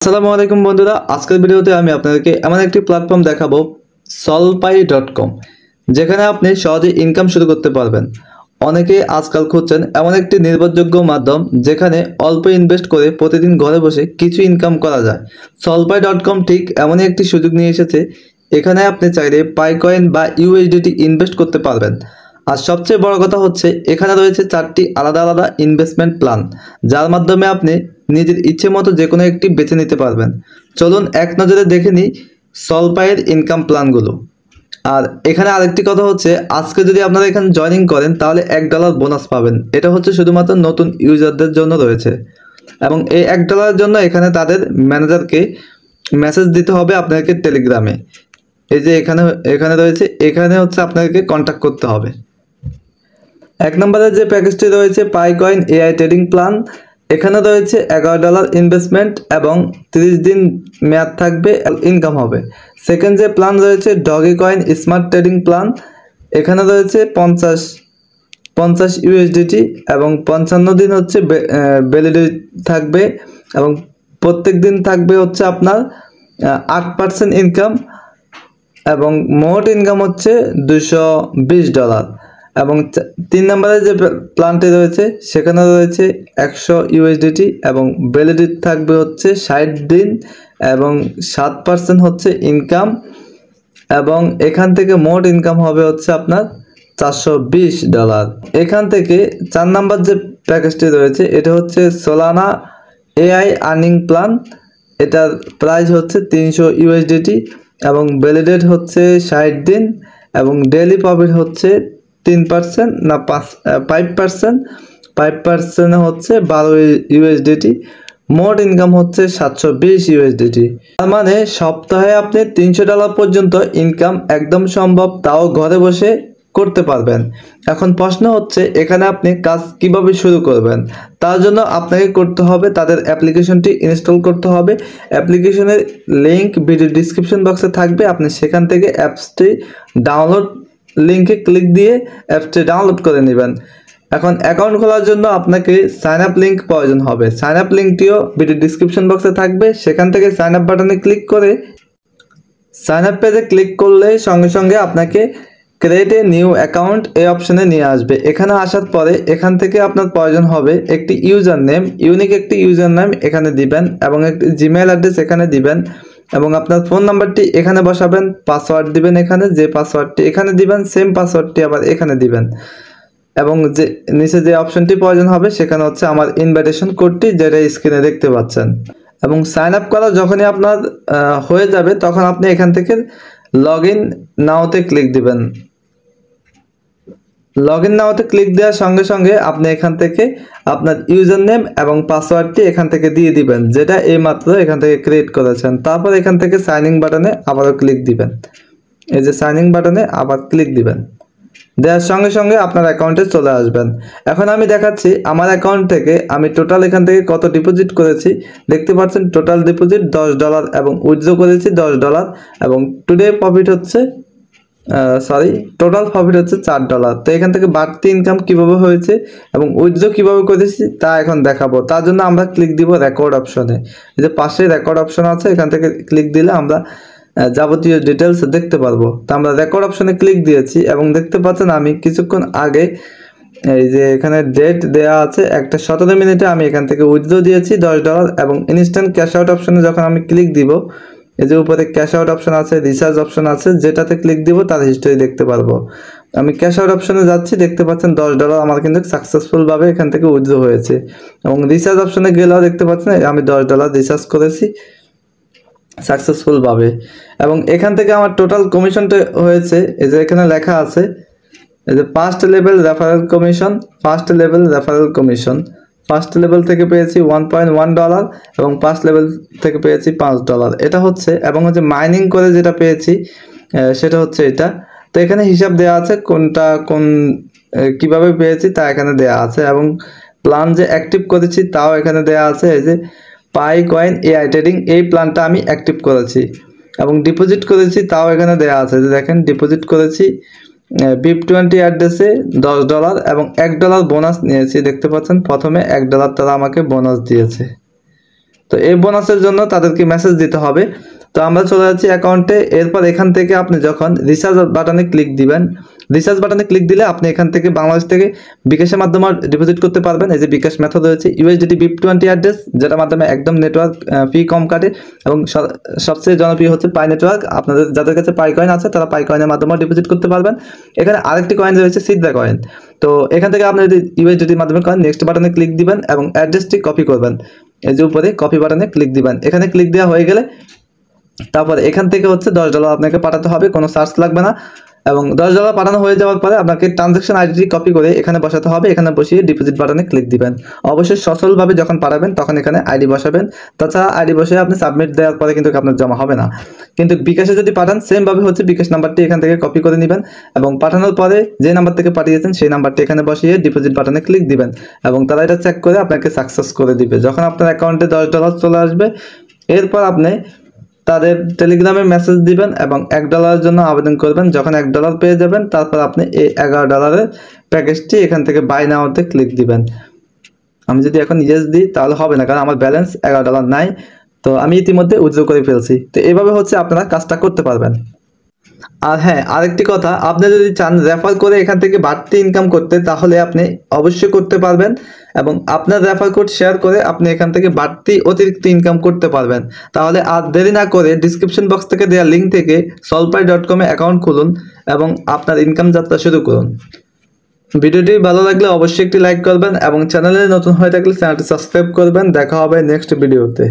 আসসালামু আলাইকুম বন্ধুরা, আজকের ভিডিওতে আমি আপনাদেরকে এমন একটি প্ল্যাটফর্ম দেখাবো solpy.com, যেখানে আপনি সহজে ইনকাম শুরু করতে পারবেন। অনেকেই আজকাল খুঁজছেন এমন একটি নির্ভরযোগ্য মাধ্যম যেখানে অল্প ইনভেস্ট করে প্রতিদিন ঘরে বসে কিছু ইনকাম করা যায়। solpy.com ঠিক এমনই একটি সুযোগ নিয়ে এসেছে। এখানে আপনি চাইলে পাইকয়েন বা ইউএসডিটি ইনভেস্ট করতে পারবেন। আর সবচেয়ে বড় কথা হচ্ছে এখানে রয়েছে 4টি আলাদা আলাদা ইনভেস্টমেন্ট প্ল্যান, যার মাধ্যমে আপনি নিজের ইচ্ছে মতো যে কোনো একটি বেছে নিতে পারবেন। চলুন এক নজরে দেখে নিই solpy-এর ইনকাম প্ল্যানগুলো। আর এখানে আরেকটি কথা হচ্ছে, আজকে যদি আপনারা এখানে জয়েনিং করেন তাহলে $1 বোনাস পাবেন। এটা হচ্ছে শুধুমাত্র নতুন ইউজারদের জন্য রয়েছে, এবং এই $1 জন্য এখানে তাদের ম্যানেজারকে মেসেজ দিতে হবে আপনাকে টেলিগ্রামে। এই যে এখানে এখানে রয়েছে, এখানে হচ্ছে আপনাকে কন্ট্যাক্ট করতে হবে। এক নম্বরে যে প্যাকেজটি রয়েছে পাইকয়েন এআই ট্রেডিং প্ল্যান, এখানে রয়েছে $11 ইনভেস্টমেন্ট এবং 30 দিন মেয়াদ থাকবে, ইনকাম হবে। সেকেন্ড যে প্ল্যান রয়েছে doggy coin smart trading plan, এখানে রয়েছে 50 ইউএসডিটি এবং 55 দিন হচ্ছে ভ্যালিডিটি থাকবে, এবং প্রত্যেক দিন থাকবে হচ্ছে আপনার 8% ইনকাম, এবং মোট ইনকাম হচ্ছে $220। এবং 3 নম্বরে যে প্ল্যানটি রয়েছে সেখানে রয়েছে 100 ইউএসডিটি এবং ভ্যালিডিটি থাকবে হচ্ছে 60 দিন এবং 7% হচ্ছে ইনকাম, এবং এখান থেকে মোট ইনকাম হবে হচ্ছে আপনার $420। এখান থেকে 4 নম্বর যে প্যাকেজটি রয়েছে এটা হচ্ছে সোলানা এআই আর্নিং প্ল্যান। এটার প্রাইস হচ্ছে 300 ইউএসডিটি এবং ভ্যালিডেট হচ্ছে 60 দিন, এবং ডেইলি প্রফিট হচ্ছে 3% না 5% হচ্ছে 12 ইউএসডিটি। মোট ইনকাম হচ্ছে 720 ইউএসডিটি। তার মানে সপ্তাহে আপনি $300 পর্যন্ত ইনকাম একদম সম্ভব, তাও ঘরে বসে করতে পারবেন। এখন প্রশ্ন হচ্ছে এখানে আপনি কাজ কিভাবে শুরু করবেন। তার জন্য আপনাকে করতে হবে তাদের অ্যাপ্লিকেশনটি ইনস্টল করতে হবে। অ্যাপ্লিকেশনের লিংক ভিডিও ডিসক্রিপশন বক্সে থাকবে, আপনি সেখান থেকে অ্যাপসটি ডাউনলোড লিঙ্কে ক্লিক দিয়ে অ্যাপসটি ডাউনলোড করে নেবেন। এখন অ্যাকাউন্ট খোলার জন্য আপনাকে সাইন আপ লিঙ্ক প্রয়োজন হবে। সাইন আপ লিঙ্কটিও ভিডিও ডিসক্রিপশন বক্সে থাকবে, সেখান থেকে সাইন আপ বাটনে ক্লিক করে সাইন আপ পেজে ক্লিক করলে সঙ্গে সঙ্গে আপনাকে ক্রিয়েট এ নিউ অ্যাকাউন্ট এই অপশনে নিয়ে আসবে। এখানে আসার পরে এখান থেকে আপনার প্রয়োজন হবে একটি ইউজার নেম, ইউনিক একটি ইউজার নেম এখানে দিবেন, এবং একটি জিমেইল অ্যাড্রেস এখানে দিবেন, এবং আপনার ফোন নাম্বারটি এখানে বসাবেন। পাসওয়ার্ড দিবেন, এখানে যে পাসওয়ার্ডটি এখানে দিবেন সেম পাসওয়ার্ডটি আবার এখানে দিবেন, এবং যে নিচে যে অপশনটি প্রয়োজন হবে সেখানে হচ্ছে আমার ইনভাইটেশন কোডটি, যেটা স্ক্রিনে দেখতে পাচ্ছেন। এবং সাইন আপ করা যখনই আপনার হয়ে যাবে তখন আপনি এখান থেকে লগ ইন নাওতে ক্লিক দিবেন। লগ ইন নাওতে ক্লিক দেওয়ার সঙ্গে সঙ্গে আপনি এখান থেকে আপনার ইউজার নেম এবং পাসওয়ার্ডটি এখান থেকে দিয়ে দিবেন, যেটা এইমাত্র এখান থেকে ক্রিয়েট করেছেন। তারপর এখান থেকে সাইন ইন বাটনে আবারও ক্লিক দিবেন। এই যে সাইন ইন বাটনে আবার ক্লিক দিবেন, দেওয়ার সঙ্গে সঙ্গে আপনার অ্যাকাউন্টে চলে আসবেন। এখন আমি দেখাচ্ছি আমার অ্যাকাউন্ট থেকে আমি টোটাল এখান থেকে কত ডিপোজিট করেছি। দেখতে পাচ্ছেন টোটাল ডিপোজিট $10 এবং উইথড্র করেছি $10, এবং টুডে প্রফিট হচ্ছে টোটাল প্রফিট হচ্ছে $4। তো এখান থেকে বাড়তি ইনকাম কিভাবে হয়েছে এবং উইথড্র কিভাবে করেছি তা এখন দেখাবো। তার জন্য আমরা ক্লিক দিব রেকর্ড অপশনে। এই যে পাশে রেকর্ড অপশন আছে, এখান থেকে ক্লিক দিলে আমরা যাবতীয় ডিটেলস দেখতে পারবো। তো আমরা রেকর্ড অপশনে ক্লিক দিয়েছি, এবং দেখতে পাচ্ছেন আমি কিছুক্ষণ আগে এই যে এখানে ডেট দেয়া আছে, একটা 17 মিনিটে আমি এখান থেকে উইথড্র দিয়েছি $10, এবং ইনস্ট্যান্ট ক্যাশ আউট অপশনে যখন আমি ক্লিক দিব, এই যে উপরে ক্যাশ আউট অপশন আছে, রিচার্জ অপশন আছে, যেটাতে ক্লিক দিব তার হিস্টরি দেখতে পারবো। আমি ক্যাশ আউট অপশনে যাচ্ছি, দেখতে পাচ্ছেন $10 আমার কিন্তু সাকসেসফুল ভাবে এখান থেকে উইথড্র হয়েছে। এবং রিচার্জ অপশনে গেলেও দেখতে পাচ্ছেন আমি $10 রিচার্জ করেছি সাকসেসফুল ভাবে, এবং এখান থেকে আমার টোটাল কমিশনটা হয়েছে এই যে এখানে লেখা আছে, এই যে first level referral commission, first level থেকে পেয়েছি $1.1 এবং ফার্স্ট লেভেল থেকে পেয়েছি $5। এটা হচ্ছে, এবং হচ্ছে মাইনিং করে যেটা পেয়েছি সেটা হচ্ছে এটা। তো এখানে হিসাব দেওয়া আছে কোনটা কিভাবে পেয়েছি তা এখানে দেওয়া আছে, এবং প্ল্যান যে অ্যাক্টিভ করেছি তাও এখানে দেওয়া আছে। এই যে পাইকয়েন এআই ট্রেডিং এই প্ল্যানটা আমি অ্যাক্টিভ করেছি, এবং ডিপোজিট করেছি তাও এখানে দেওয়া আছে। যে দেখেন ডিপোজিট করেছি BIP20 অ্যাড্রেসে $10 এবং $1 বোনাস নিয়েছি। দেখতে পাচ্ছেন প্রথমে $1 তারা আমাকে বোনাস দিয়েছে। তো এই বোনাসের জন্য তাদেরকে মেসেজ দিতে হবে। তো আমরা চলে যাচ্ছি অ্যাকাউন্টে। এরপর এখান থেকে আপনি যখন রিচার্জ বাটনে ক্লিক দিবেন, রিচার্জ বাটনে ক্লিক দিলে আপনি এখান থেকে বাংলাদেশ থেকে বিকাশের মাধ্যমে ডিপোজিট করতে পারবেন। এই যে বিকাশ মেথড রয়েছে USDT BIP20 অ্যাড্রেস, যেটার মাধ্যমে একদম নেটওয়ার্ক ফি কম কাটে এবং সবচেয়ে জনপ্রিয় হচ্ছে পাই নেটওয়ার্ক। আপনাদের যাদের কাছে পাই কয়েন আছে তারা পাই কয়েনের মাধ্যমে ডিপোজিট করতে পারবেন। এখানে আরেকটি কয়েন রয়েছে সিদ্রা কয়েন। তো এখান থেকে আপনি যদি USDT মাধ্যমে করেন, নেক্সট বাটনে ক্লিক দিবেন এবং অ্যাড্রেসটি কপি করবেন। এই যে উপরে কপি বাটনে ক্লিক দিবেন। এখানে ক্লিক দেওয়া হয়ে গেলে তারপর এখান থেকে হচ্ছে $10 আপনাকে পাঠাতে হবে, কোনো চার্জ লাগবে না। এবং $10 পাঠানো হয়ে যাওয়ার পরে আপনাকে ট্রানজ্যাকশন আইডি কপি করে এখানে বসাতে হবে। এখানে বসিয়ে ডিপোজিট বাটনে ক্লিক দিবেন। অবশ্যই সচলভাবে যখন পাঠাবেন তখন এখানে আইডি বসাবেন। তাছাড়া আইডি বসিয়ে আপনি সাবমিট দেওয়ার পরে কিন্তু আপনার জমা হবে না। কিন্তু বিকাশে যদি পাঠান সেমভাবে হচ্ছে বিকাশ নাম্বারটি এখান থেকে কপি করে নেবেন এবং পাঠানোর পরে যে নাম্বার থেকে পাঠিয়েছেন সেই নাম্বারটি এখানে বসিয়ে ডিপোজিট বাটনে ক্লিক দিবেন এবং তারা এটা চেক করে আপনাকে সাকসেস করে দিবে। যখন আপনার অ্যাকাউন্টে $10 চলে আসবে, এরপর আপনি তাদের টেলিগ্রামে মেসেজ দিবেন এবং $1 জন্য আবেদন করবেন। যখন $1 পেয়ে যাবেন তারপর আপনি এই $11 প্যাকেজটি এখান থেকে বাই নাওতে ক্লিক দিবেন। আমি যদি এখন ইয়েস দিই তাহলে হবে না, কারণ আমার ব্যালেন্স $11 নাই। তো আমি ইতিমধ্যে উইথড্র করে ফেলছি। তো এভাবে হচ্ছে আপনারা কাজটা করতে পারবেন। আর হ্যাঁ, আরেকটি কথা, আপনি যদি চান রেফার করে এখান থেকে বাড়তি ইনকাম করতে, তাহলে আপনি অবশ্যই করতে পারবেন এবং আপনার রেফার কোড শেয়ার করে আপনি এখান থেকে বাড়তি অতিরিক্ত ইনকাম করতে পারবেন। তাহলে আর দেরি না করে ডিসক্রিপশন বক্স থেকে দেওয়া লিঙ্ক থেকে solpai.com অ্যাকাউন্ট খুলুন এবং আপনার ইনকাম যাত্রা শুরু করুন। ভিডিওটি ভালো লাগলে অবশ্যই একটি লাইক করবেন এবং চ্যানেলে নতুন হয়ে থাকলে চ্যানেলটি সাবস্ক্রাইব করবেন। দেখা হবে নেক্সট ভিডিওতে।